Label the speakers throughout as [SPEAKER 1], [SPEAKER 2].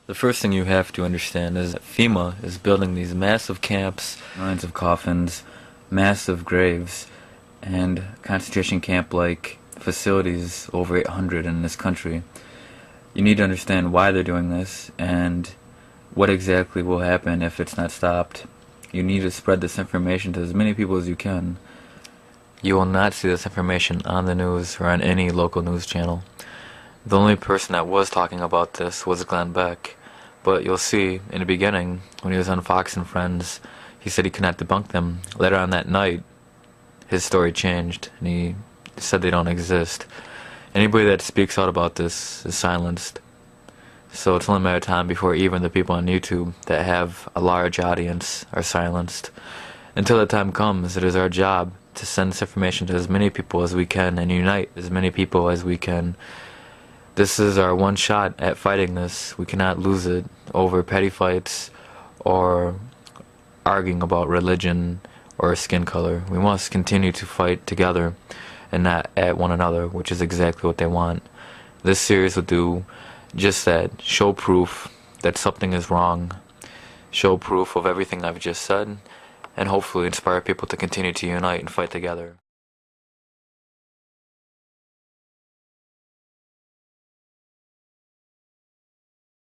[SPEAKER 1] The first thing you have to understand is that FEMA is building these massive camps, millions of coffins, massive graves, and concentration camp-like facilities, over 800 in this country. You need to understand why they're doing this and what exactly will happen if it's not stopped. You need to spread this information to as many people as you can. You will not see this information on the news or on any local news channel. The only person that was talking about this was Glenn Beck, but you'll see in the beginning, when he was on Fox and Friends, he said he could not debunk them. Later on that night, his story changed, and he said they don't exist. Anybody that speaks out about this is silenced. So it's only a matter of time before even the people on YouTube that have a large audience are silenced. Until that time comes, it is our job to send this information to as many people as we can and unite as many people as we can. This is our one shot at fighting this. We cannot lose it over petty fights or arguing about religion or skin color. We must continue to fight together and not at one another, which is exactly what they want. This series will do just that. Show proof that something is wrong. Show proof of everything I've just said, and hopefully inspire people to continue to unite and fight together.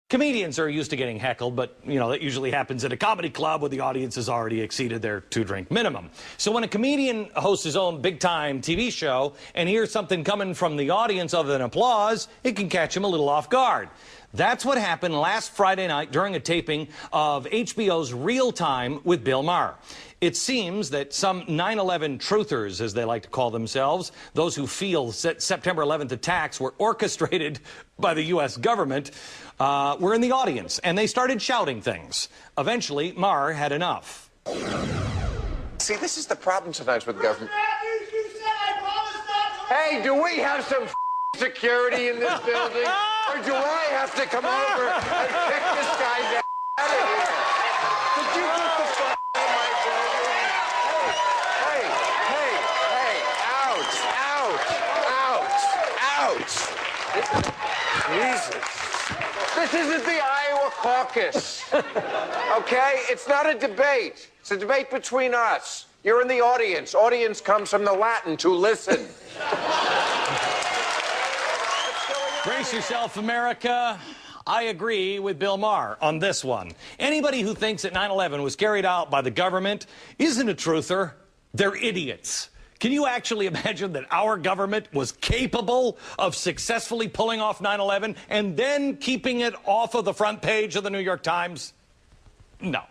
[SPEAKER 2] Comedians are used to getting heckled, but, you know, that usually happens at a comedy club where the audience has already exceeded their 2-drink minimum. So when a comedian hosts his own big-time TV show and hears something coming from the audience other than applause, it can catch him a little off guard. That's what happened last Friday night during a taping of HBO's Real Time with Bill Maher. It seems that some 9/11 truthers, as they like to call themselves, those who feel September 11th attacks were orchestrated by the U.S. government, were in the audience, and they started shouting things. Eventually, Maher had enough.
[SPEAKER 3] See, this is the problem sometimes with government. Hey, do we have some security in this building? Or do I have to come over and kick this guy down out of here? Did you get the fuck out of my building? Hey, ouch. Jesus. This isn't the Iowa caucus, okay? It's not a debate. It's a debate between us. You're in the audience. Audience comes from the Latin, to listen.
[SPEAKER 2] Brace yourself, America. I agree with Bill Maher on this one. Anybody who thinks that 9/11 was carried out by the government isn't a truther. They're idiots. Can you actually imagine that our government was capable of successfully pulling off 9/11 and then keeping it off of the front page of the New York Times? No.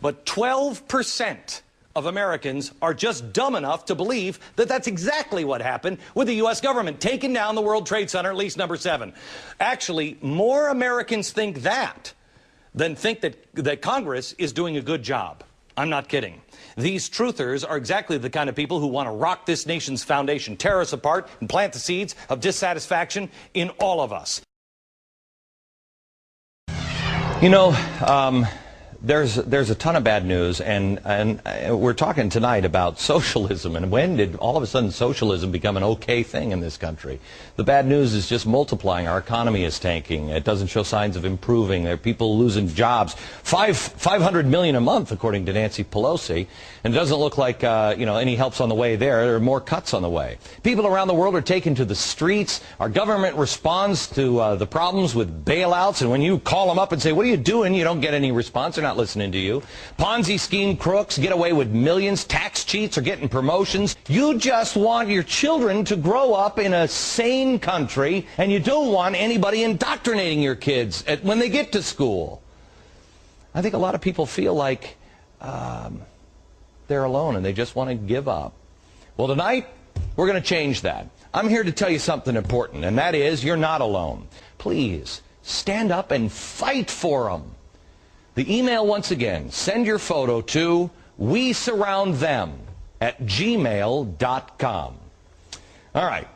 [SPEAKER 2] But 12% of Americans are just dumb enough to believe that that's exactly what happened with the U.S. government taking down the World Trade Center, at least number 7. Actually, more Americans think that than think that Congress is doing a good job. I'm not kidding. These truthers are exactly the kind of people who want to rock this nation's foundation, tear us apart, and plant the seeds of dissatisfaction in all of us.
[SPEAKER 4] You know, there's a ton of bad news, and we're talking tonight about socialism, and when did all of a sudden socialism become an okay thing in this country? The bad news is just multiplying. Our economy is tanking. It doesn't show signs of improving. There are people losing jobs. 500 million a month, according to Nancy Pelosi, and it doesn't look like you know, any help's on the way there. There are more cuts on the way. People around the world are taken to the streets. Our government responds to the problems with bailouts, and when you call them up and say, what are you doing, you don't get any response. They're not listening to you. Ponzi scheme crooks get away with millions. Tax cheats are getting promotions. You just want your children to grow up in a sane country, and you don't want anybody indoctrinating your kids when they get to school. I think a lot of people feel like they're alone and they just want to give up. Well, tonight we're going to change that. I'm here to tell you something important, and that is you're not alone. Please stand up and fight for them. The email, once again, send your photo to wesurroundthem@gmail.com. All right.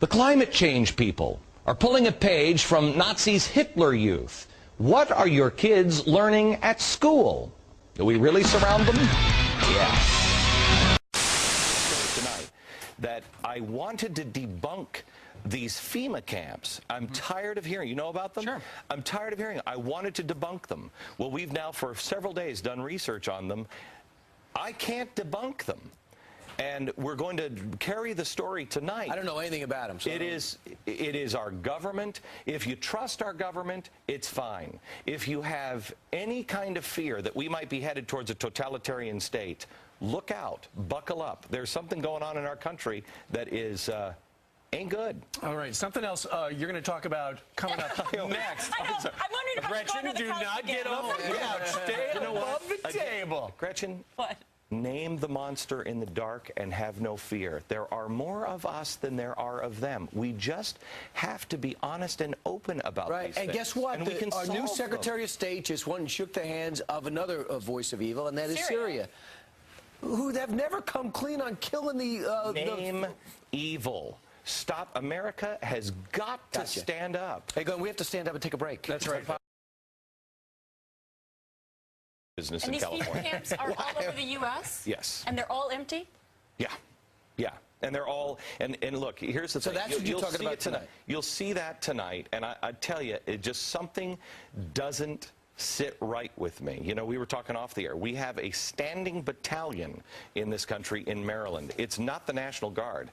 [SPEAKER 4] The climate change people are pulling a page from Nazis' Hitler Youth. What are your kids learning at school? Do we really surround them? Yeah. Tonight that I wanted to debunk these FEMA camps, I'm tired of hearing. You know about them?
[SPEAKER 5] Sure.
[SPEAKER 4] I'm tired of hearing. I wanted to debunk them. Well, we've now for several days done research on them. I can't debunk them. And we're going to carry the story tonight.
[SPEAKER 5] I don't know anything about them. So
[SPEAKER 4] it is our government. If you trust our government, it's fine. If you have any kind of fear that we might be headed towards a totalitarian state, look out, buckle up. There's something going on in our country that is ain't good.
[SPEAKER 5] All right, something else you're going to talk about coming up next.
[SPEAKER 6] I know. I'm wondering if I should go to the
[SPEAKER 5] do
[SPEAKER 6] couch
[SPEAKER 5] not
[SPEAKER 6] again.
[SPEAKER 5] get off the couch. Stay above the table.
[SPEAKER 4] Gretchen,
[SPEAKER 6] What?
[SPEAKER 4] name the monster in the dark and have no fear. There are more of us than there are of them. We just have to be honest and open about these
[SPEAKER 5] And
[SPEAKER 4] things.
[SPEAKER 5] guess what?
[SPEAKER 4] And we can
[SPEAKER 5] our new
[SPEAKER 4] solve
[SPEAKER 5] Secretary
[SPEAKER 4] them.
[SPEAKER 5] of State just went and shook the hands of another voice of evil, and that is Syria. Who have never come clean on killing the...
[SPEAKER 4] Name evil. Stop. America has got to stand up.
[SPEAKER 5] Hey, we have to stand up and take a break. That's right.
[SPEAKER 4] Business
[SPEAKER 6] And
[SPEAKER 4] in
[SPEAKER 6] these FEMA
[SPEAKER 4] California.
[SPEAKER 6] camps are all over the U.S.?
[SPEAKER 4] Yes.
[SPEAKER 6] And they're all empty?
[SPEAKER 4] Yeah. Yeah. And they're all, and look, here's the thing.
[SPEAKER 5] So that's what you're talking about tonight.
[SPEAKER 4] You'll see that tonight, and I tell you, it just something doesn't sit right with me. You know, we were talking off the air. We have a standing battalion in this country in Maryland. It's not the National Guard.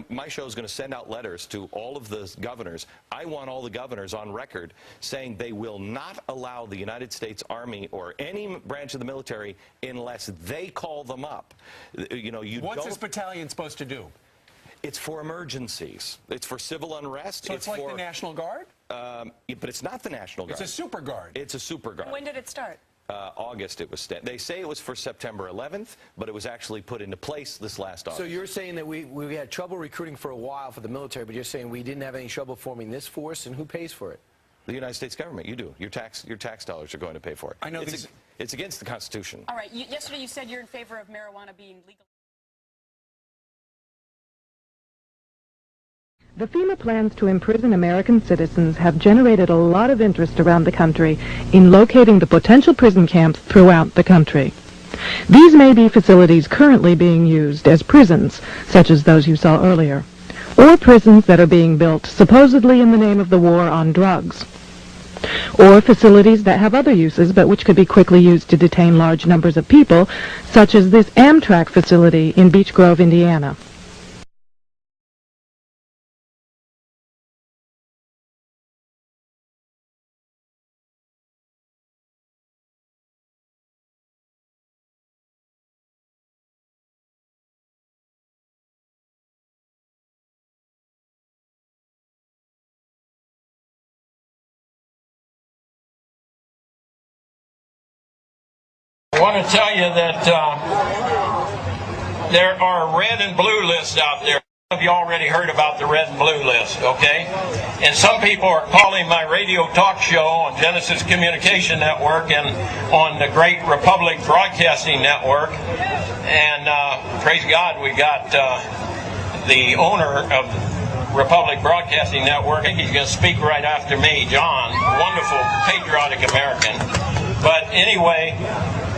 [SPEAKER 4] My show is going to send out letters to all of the governors. I want all the governors on record saying they will not allow the United States Army or any branch of the military unless they call them up. You know,
[SPEAKER 5] What's this battalion supposed to do?
[SPEAKER 4] It's for emergencies. It's for civil unrest.
[SPEAKER 5] So it's like the National Guard?
[SPEAKER 4] But it's not the National Guard.
[SPEAKER 5] It's a super guard.
[SPEAKER 4] It's a super guard.
[SPEAKER 6] When did it start?
[SPEAKER 4] August it was. They say it was for September 11th, but it was actually put into place this last August.
[SPEAKER 5] So you're saying that we had trouble recruiting for a while for the military, but you're saying we didn't have any trouble forming this force, and who pays for it?
[SPEAKER 4] The United States government. You do. Your tax dollars are going to pay for it.
[SPEAKER 5] I know
[SPEAKER 4] it's against the Constitution.
[SPEAKER 6] All right. Yesterday you said you're in favor of marijuana being legal.
[SPEAKER 7] The FEMA plans to imprison American citizens have generated a lot of interest around the country in locating the potential prison camps throughout the country. These may be facilities currently being used as prisons, such as those you saw earlier, or prisons that are being built supposedly in the name of the war on drugs, or facilities that have other uses but which could be quickly used to detain large numbers of people, such as this Amtrak facility in Beech Grove, Indiana.
[SPEAKER 8] I want to tell you that there are red and blue lists out there. Some of you already heard about the red and blue list, okay? And some people are calling my radio talk show on Genesis Communication Network and on the Great Republic Broadcasting Network. And praise God, we got the owner of Republic Broadcasting Network. He's going to speak right after me, John, wonderful, patriotic American. But anyway,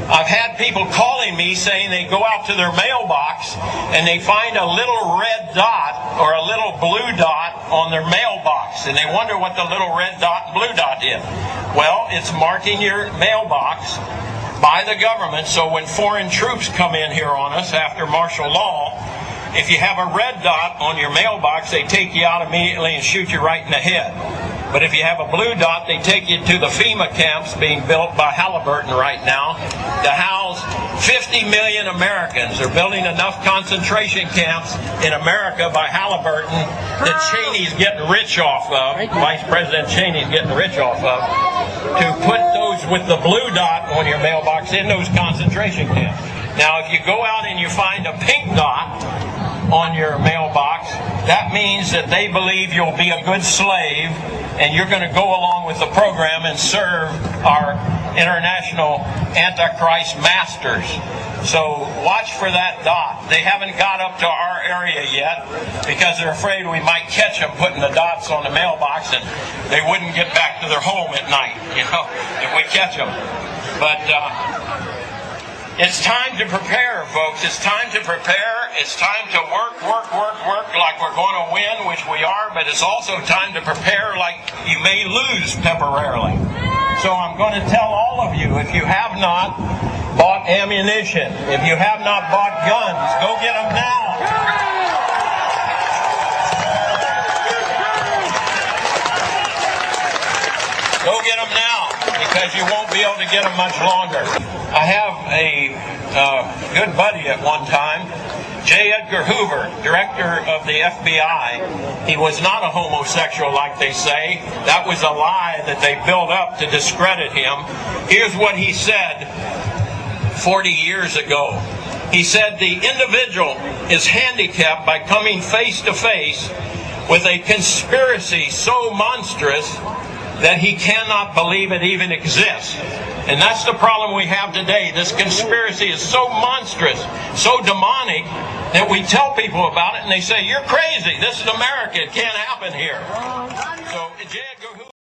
[SPEAKER 8] I've had people calling me saying they go out to their mailbox and they find a little red dot or a little blue dot on their mailbox, and they wonder what the little red dot and blue dot is. Well, it's marking your mailbox by the government, so when foreign troops come in here on us after martial law, if you have a red dot on your mailbox, they take you out immediately and shoot you right in the head. But if you have a blue dot, they take you to the FEMA camps being built by Halliburton right now to house 50 million Americans. They're building enough concentration camps in America by Halliburton that Cheney's getting rich off of, Vice President Cheney's getting rich off of, to put those with the blue dot on your mailbox in those concentration camps. Now, if you go out and you find a pink dot on your mailbox, that means that they believe you'll be a good slave and you're going to go along with the program and serve our international Antichrist masters. So watch for that dot. They haven't got up to our area yet because they're afraid we might catch them putting the dots on the mailbox and they wouldn't get back to their home at night, you know, if we catch them. But it's time to prepare, folks. It's time to prepare, It's time to work like we're going to win, which we are, but it's also time to prepare like you may lose temporarily. So I'm going to tell all of you, if you have not bought ammunition, if you have not bought guns, go get them now. Go get them now, because you won't be able to get them much longer. I have a good buddy at one time, J. Edgar Hoover, director of the FBI. He was not a homosexual like they say. That was a lie that they built up to discredit him. Here's what he said 40 years ago. He said, the individual is handicapped by coming face to face with a conspiracy so monstrous that he cannot believe it even exists. And that's the problem we have today. This conspiracy is so monstrous, so demonic, that we tell people about it and they say, you're crazy. This is America. It can't happen here. So, J. Edgar Hoover